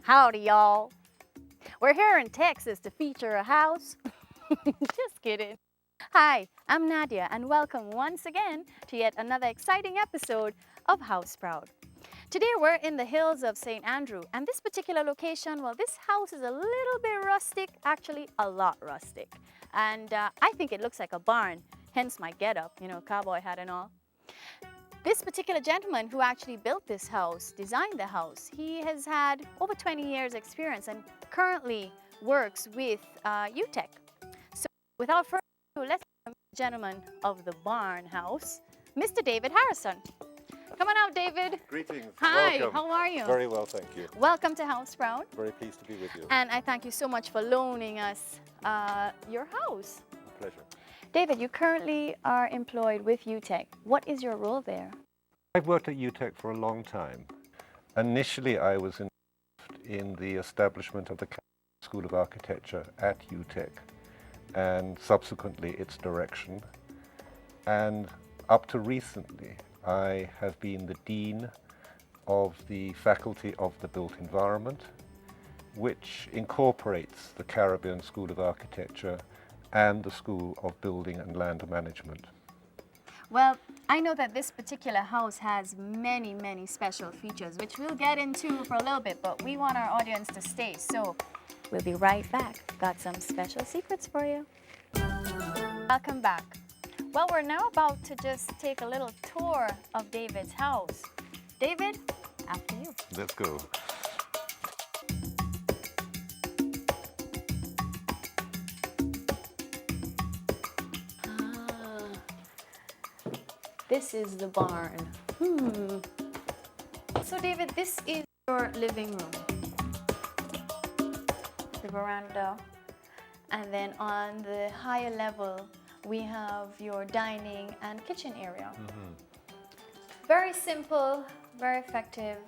Howdy, y'all. We're here in Texas to feature a house. Just kidding. Hi, I'm Nadia, and welcome once again to yet another exciting episode of House Proud. Today we're in the hills of St. Andrew, and this particular location, well, this house is a little bit rustic, actually a lot rustic. And I think it looks like a barn, hence my getup, you know, cowboy hat and all. This particular gentleman who actually built this house, designed the house, he has had over 20 years experience and currently works with UTech. So without further ado, let's welcome the gentleman of the barn house, Mr. David Harrison. Come on out, David. Greetings. Hi, Welcome. how are you? Very well, thank you. Welcome to House Proud. Very pleased to be with you. And I thank you so much for loaning us your house. A pleasure. David, you currently are employed with UTech. What is your role there? I've worked at UTech for a long time. Initially, I was involved in the establishment of the School of Architecture at UTech and subsequently its direction. And up to recently, I have been the Dean of the Faculty of the Built Environment, which incorporates the Caribbean School of Architecture and the School of Building and Land Management. Well, I know that this particular house has many, many special features, which we'll get into for a little bit, but we want our audience to stay, so we'll be right back. Got some special secrets for you. Welcome back. Well, we're now about to just take a little tour of David's house. David, after you. Let's go. This is the barn. So David, this is your living room. The veranda. And then on the higher level, we have your dining and kitchen area. Very simple, very effective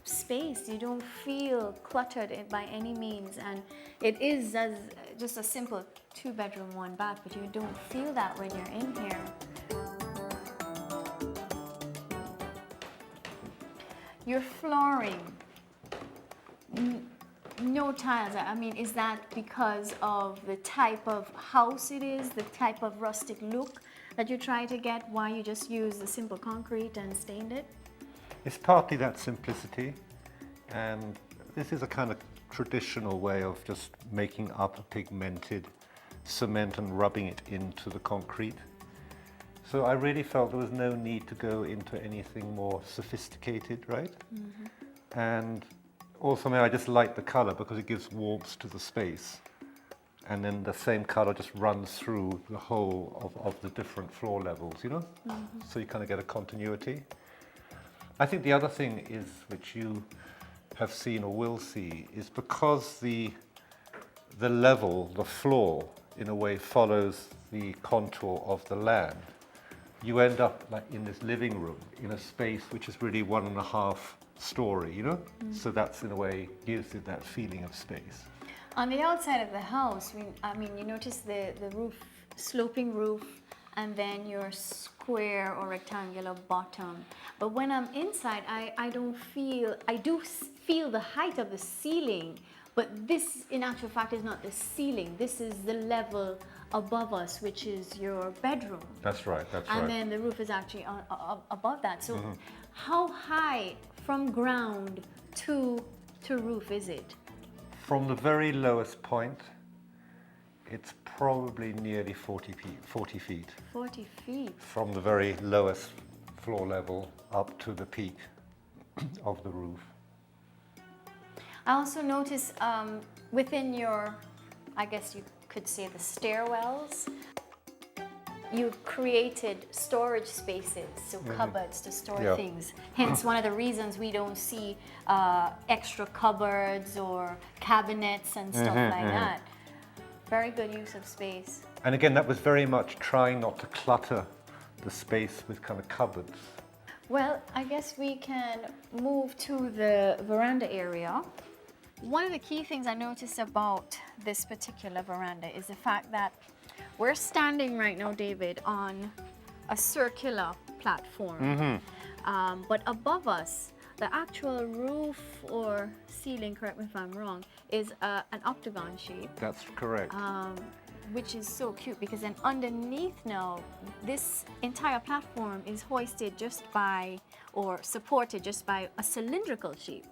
space. You don't feel cluttered by any means. And it is just a simple 2-bedroom, 1-bath, but you don't feel that when you're in here. Your flooring, no tiles. I mean, is that because of the type of house it is, the type of rustic look that you try to get, why you just use the simple concrete and stained it? It's partly that simplicity, and this is a kind of traditional way of just making up a pigmented cement and rubbing it into the concrete. So I really felt there was no need to go into anything more sophisticated, right? And also, I just like the color because it gives warmth to the space. And then the same color just runs through the whole of the different floor levels, you know? So you kind of get a continuity. I think the other thing is, which you have seen or will see, is because the level, the floor, in a way follows the contour of the land, you end up like in this living room, in a space which is really 1.5 story, you know? So that's in a way gives it that feeling of space. On the outside of the house, I mean, you notice the roof, sloping roof, and then your square or rectangular bottom. But when I'm inside, I do feel the height of the ceiling, but this in actual fact is not the ceiling. This is the level above us, which is your bedroom. That's right, that's and right. then the roof is actually above that. So how high from ground to roof is it? From the very lowest point, it's probably nearly 40 feet. 40 feet. 40 feet. From the very lowest floor level up to the peak of the roof. I also notice within your, I guess you could say the stairwells, you've created storage spaces, so cupboards to store things. Hence one of the reasons we don't see extra cupboards or cabinets and stuff like that. Very good use of space. And again, that was very much trying not to clutter the space with kind of cupboards. Well, I guess we can move to the veranda area. One of the key things I noticed about this particular veranda is the fact that we're standing right now, David, on a circular platform. But above us, the actual roof or ceiling, correct me if I'm wrong, is an octagon shape. That's correct. Which is so cute because then underneath now, this entire platform is hoisted just by, or supported just by a cylindrical shape.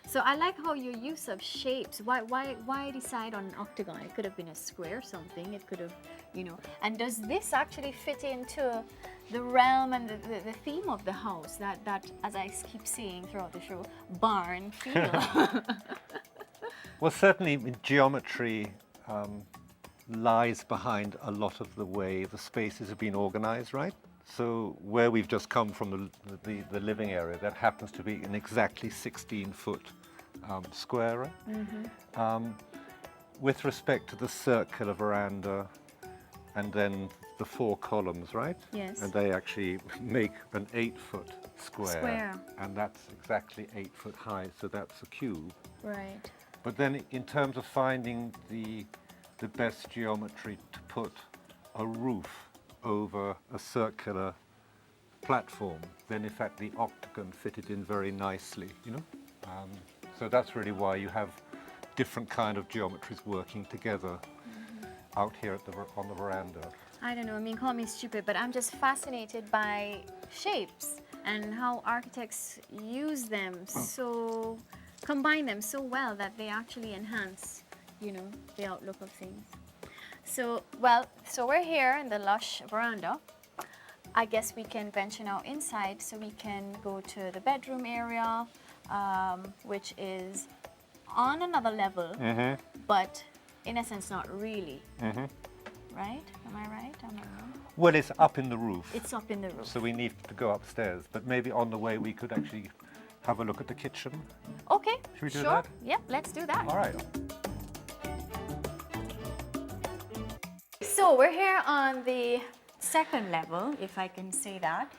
So I like how your use of shapes. Why decide on an octagon? It could have been a square something. It could have, you know. And does this actually fit into the realm and the theme of the house? That, as I keep saying throughout the show, barn feel. Well, certainly geometry lies behind a lot of the way the spaces have been organized, right? So where we've just come from, the living area, that happens to be an exactly 16-foot square, right? With respect to the circular veranda and then the 4 columns, right? Yes. And they actually make an 8-foot Square. And that's exactly 8 foot high, so that's a cube. Right. But then in terms of finding the best geometry to put a roof over a circular platform, then in fact the octagon fitted in very nicely, you know? So that's really why you have different kind of geometries working together out here on the veranda. I don't know, I mean, call me stupid, but I'm just fascinated by shapes and how architects use them so, combine them so well that they actually enhance, you know, the outlook of things. So, well, so we're here in the lush veranda. I guess we can venture now inside, so we can go to the bedroom area, which is on another level, but in essence not really. Right? Am I right? Am I wrong? Well, it's up in the roof. It's up in the roof. So we need to go upstairs, but maybe on the way we could actually have a look at the kitchen. Okay. Should we do sure. that? Yep, let's do that. All right. So we're here on the second level, if I can say that.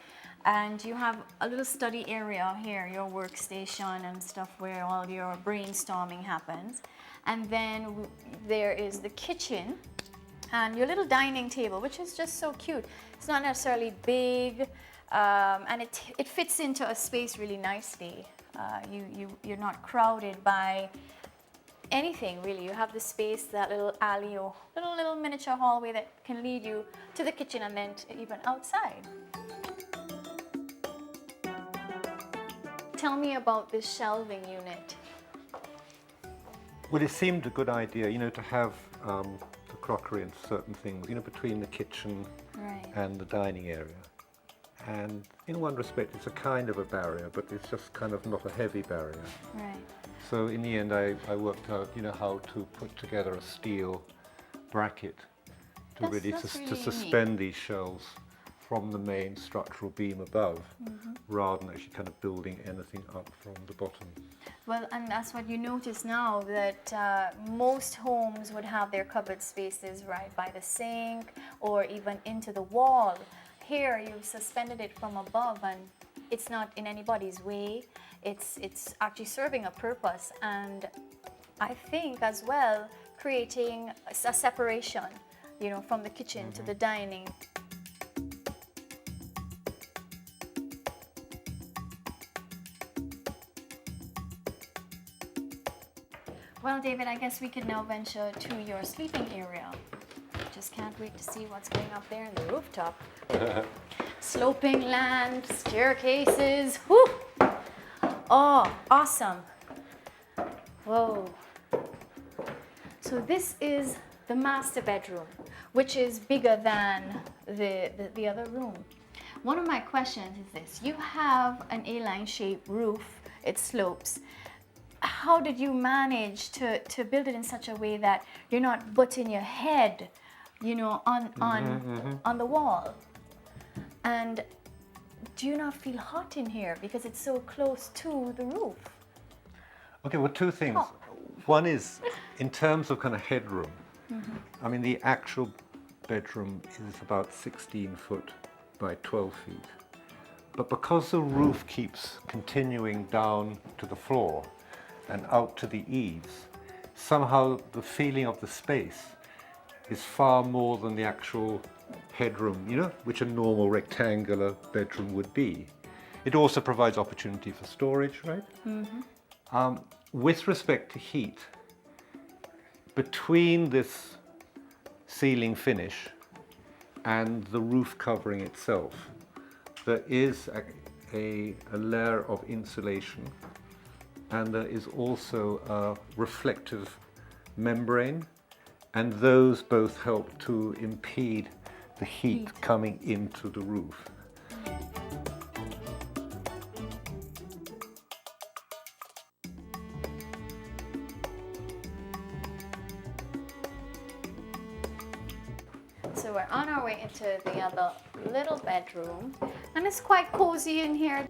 And you have a little study area here, your workstation and stuff where all your brainstorming happens. And then there is the kitchen and your little dining table, which is just so cute. It's not necessarily big, and it fits into a space really nicely. You're not crowded by anything really. You have the space, that little alley or little miniature hallway that can lead you to the kitchen and then even outside. Tell me about this shelving unit. Well, it seemed a good idea, you know, to have the crockery and certain things, you know, between the kitchen Right. and the dining area. And in one respect, it's a kind of a barrier, but it's just kind of not a heavy barrier. Right. So in the end, I worked out, you know, how to put together a steel bracket to That's really really to suspend these shelves from the main structural beam above, rather than actually kind of building anything up from the bottom. Well, and that's what you notice now, that most homes would have their cupboard spaces right by the sink or even into the wall. Here you've suspended it from above and it's not in anybody's way. It's actually serving a purpose, and I think as well creating a separation, you know, from the kitchen to the dining. Well, David, I guess we could now venture to your sleeping area. Just can't wait to see what's going up there in the rooftop. Sloping land, staircases, whoo! Oh, awesome. Whoa. So this is the master bedroom, which is bigger than the other room. One of my questions is this. You have an A-line shaped roof, it slopes. How did you manage to build it in such a way that you're not butting your head, you know, on the wall? And do you not feel hot in here because it's so close to the roof? Okay, well, two things. Oh. One is, in terms of kind of headroom, I mean, the actual bedroom is about 16 foot by 12 feet. But because the roof keeps continuing down to the floor and out to the eaves, somehow the feeling of the space is far more than the actual headroom, you know, which a normal rectangular bedroom would be. It also provides opportunity for storage, right? With respect to heat, between this ceiling finish and the roof covering itself, there is a layer of insulation, and there is also a reflective membrane, and those both help to impede the heat coming into the roof. So we're on our way into the other little bedroom, and it's quite cozy in here.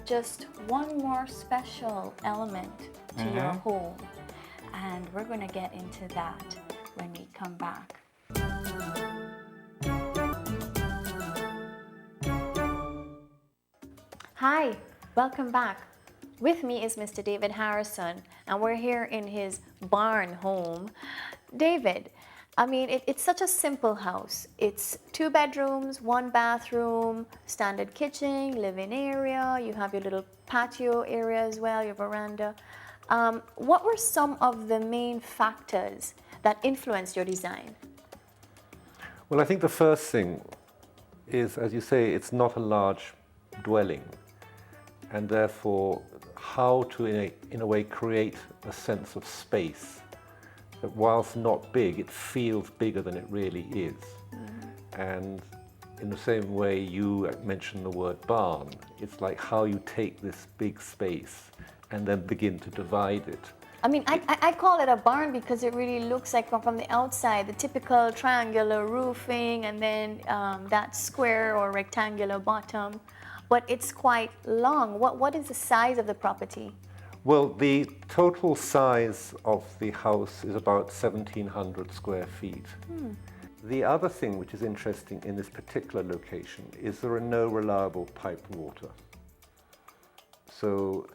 Just one more special element to your home, and we're going to get into that when we come back. Hi, welcome back. With me is Mr. David Harrison, and we're here in his barn home. David, I mean, it's such a simple house. It's 2 bedrooms, 1 bathroom, standard kitchen, living area. You have your little patio area as well, your veranda. What were some of the main factors that influenced your design? Well, I think the first thing is, as you say, it's not a large dwelling, and therefore how to, in a way, create a sense of space that whilst not big, it feels bigger than it really is. And in the same way you mentioned the word barn, it's like how you take this big space and then begin to divide it. I mean, I call it a barn because it really looks like from the outside, the typical triangular roofing and then that square or rectangular bottom, but it's quite long. What is the size of the property? Well, the total size of the house is about 1,700 square feet. The other thing which is interesting in this particular location is there are no reliable piped water. So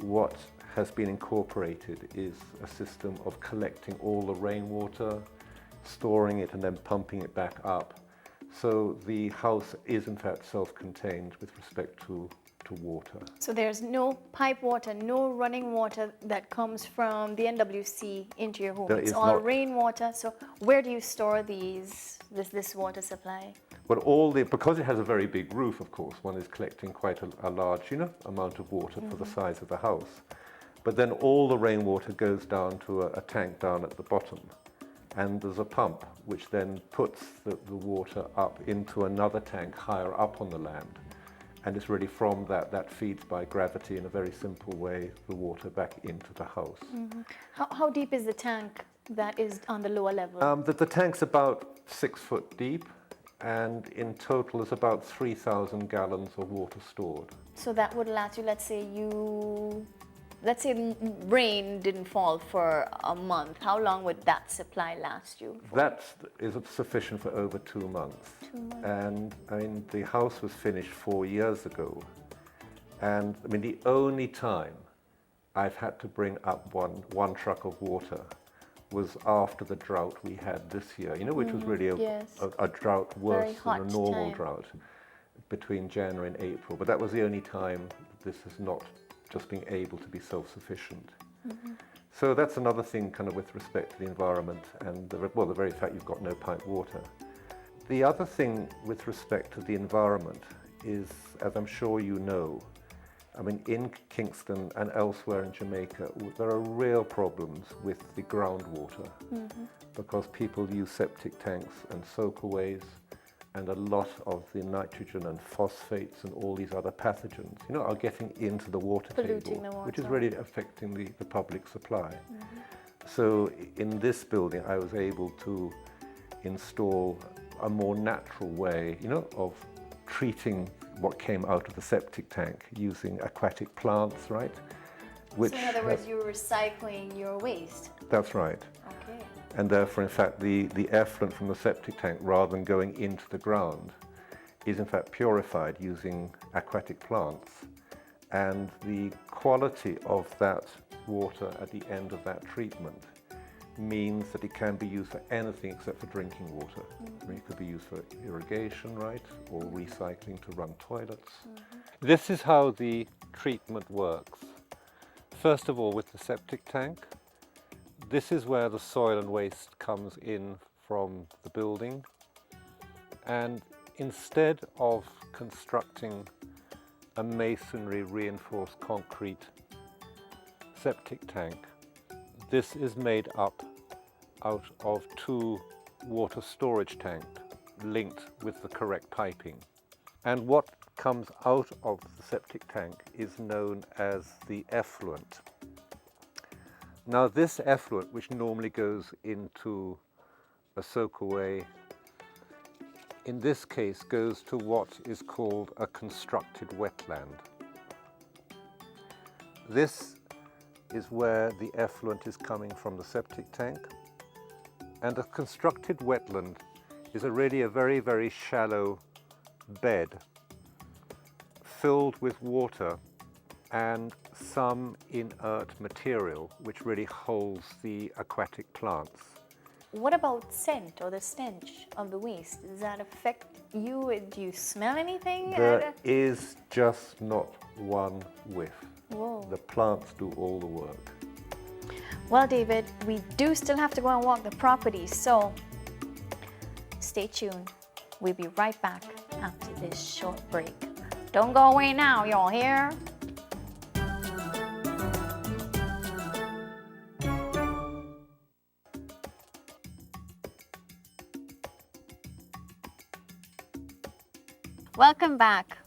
what has been incorporated is a system of collecting all the rainwater, storing it and then pumping it back up. So the house is in fact self-contained with respect to water. So there's no pipe water, no running water that comes from the NWC into your home. It's all rainwater. So where do you store this water supply? Well, because it has a very big roof, of course, one is collecting quite a large, amount of water for the size of the house. But then all the rainwater goes down to a tank down at the bottom. And there's a pump which then puts the water up into another tank higher up on the land. And it's really from that feeds by gravity in a very simple way the water back into the house. How deep is the tank that is on the lower level? The tank's about 6 foot deep, and in total is about 3,000 gallons of water stored. So that would last you, let's say rain didn't fall for a month. How long would that supply last you for? That is sufficient for over 2 months. 2 months. And I mean, the house was finished 4 years ago. And I mean, the only time I've had to bring up one truck of water was after the drought we had this year, which was really a drought worse than a normal drought between January and April. But that was the only time this has not just being able to be self-sufficient. So that's another thing kind of with respect to the environment and the very fact you've got no piped water. The other thing with respect to the environment is, as I'm sure you know, I mean, in Kingston and elsewhere in Jamaica, there are real problems with the groundwater because people use septic tanks and soakaways, and a lot of the nitrogen and phosphates and all these other pathogens, are getting into the water table, which is really affecting the public supply. So in this building, I was able to install a more natural way, of treating what came out of the septic tank using aquatic plants, right? So in other words, you're recycling your waste. That's right. Okay. And therefore, in fact, the effluent from the septic tank, rather than going into the ground, is in fact purified using aquatic plants. And the quality of that water at the end of that treatment means that it can be used for anything except for drinking water. It could be used for irrigation, right, or recycling to run toilets. This is how the treatment works. First of all, with the septic tank, this is where the soil and waste comes in from the building. And instead of constructing a masonry reinforced concrete septic tank, this is made up out of 2 water storage tanks linked with the correct piping. And what comes out of the septic tank is known as the effluent. Now this effluent, which normally goes into a soak-away, in this case goes to what is called a constructed wetland. This is where the effluent is coming from the septic tank. And a constructed wetland is already a very, very shallow bed filled with water and some inert material which really holds the aquatic plants. What about scent or the stench of the waste? Does that affect you? Do you smell anything? There is just not one whiff. Whoa. The plants do all the work. Well, David, we do still have to go and walk the property, so stay tuned. We'll be right back after this short break. Don't go away now, y'all hear? Welcome back.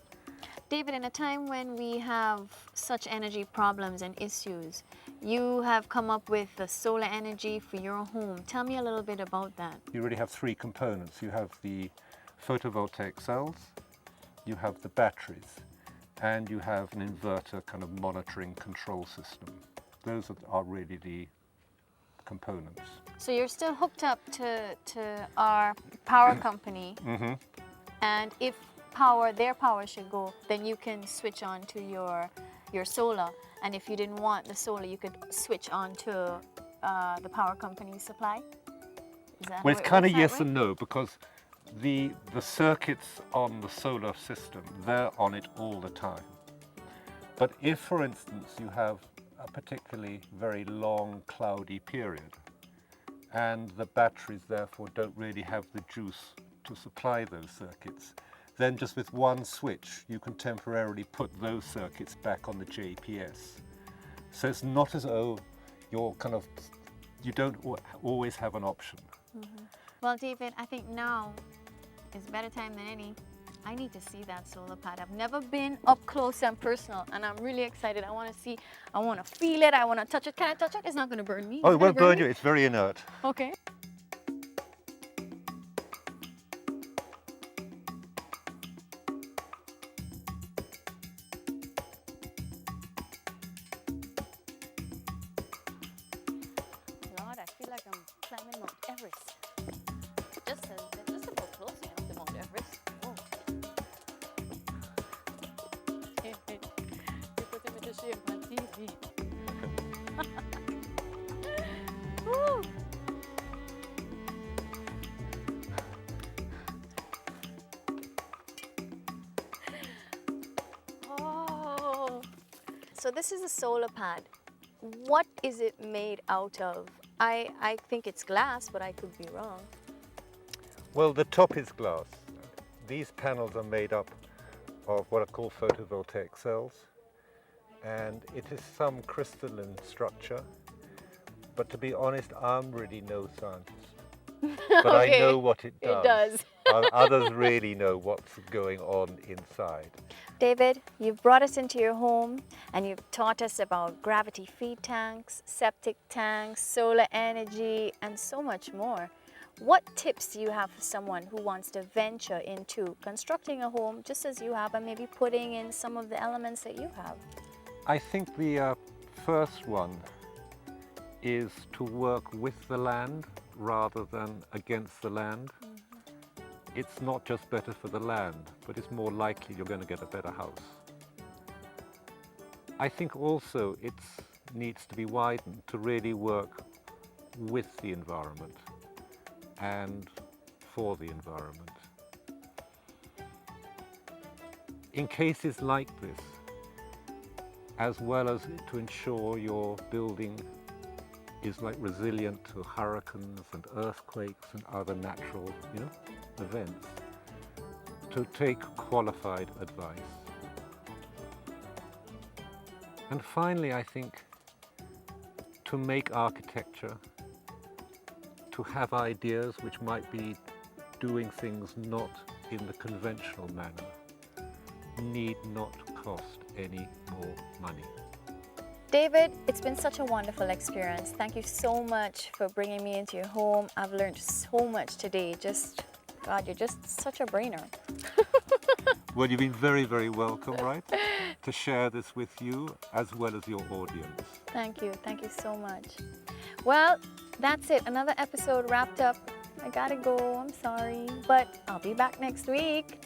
David, in a time when we have such energy problems and issues, you have come up with the solar energy for your home. Tell me a little bit about that. You really have 3 components. You have the photovoltaic cells, you have the batteries, and you have an inverter kind of monitoring control system. Those are really the components. So you're still hooked up to our power company, and if their power should go, then you can switch on to your solar. And if you didn't want the solar, you could switch on to the power company's supply? Is that Well, it's kind of yes and no, because the circuits on the solar system, they're on it all the time. But if, for instance, you have a particularly very long cloudy period, and the batteries therefore don't really have the juice to supply those circuits, then just with one switch you can temporarily put those circuits back on the JPS. So it's not as though you don't always have an option. Well, David, I think now is a better time than any. I need to see that solar pad. I've never been up close and personal, and I'm really excited. I want to see, I want to feel it, I want to touch it. Can I touch it? It's not going to burn me. Oh, it won't burn you. It's very inert. Okay. Lord, I feel like I'm climbing Mount Everest. Just about close enough to Mount Everest. Whoa. You're putting me to shame on TV. Woo. Oh. So this is a solar pad. What is it made out of? I think it's glass, but I could be wrong. Well, the top is glass. These panels are made up of what are called photovoltaic cells, and it is some crystalline structure. But to be honest, I'm really no scientist. but I Okay, know what it does. it does. Others really know what's going on inside. David, you've brought us into your home and you've taught us about gravity feed tanks, septic tanks, solar energy, and so much more. What tips do you have for someone who wants to venture into constructing a home just as you have and maybe putting in some of the elements that you have? I think the first one is to work with the land rather than against the land. It's not just better for the land, but it's more likely you're going to get a better house. I think also it needs to be widened to really work with the environment and for the environment. In cases like this, as well as to ensure your building is like resilient to hurricanes and earthquakes and other natural, events, to take qualified advice. And finally, I think to make architecture, to have ideas which might be doing things not in the conventional manner, need not cost any more money. David, it's been such a wonderful experience. Thank you so much for bringing me into your home. I've learned so much today. God, you're just such a brainer. Well, you've been very, very welcome, right? To share this with you as well as your audience. Thank you so much. Well, that's it. Another episode wrapped up. I gotta go, I'm sorry. But I'll be back next week.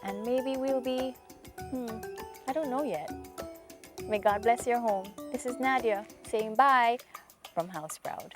And maybe we'll be, I don't know yet. May God bless your home. This is Nadia saying bye from House Proud.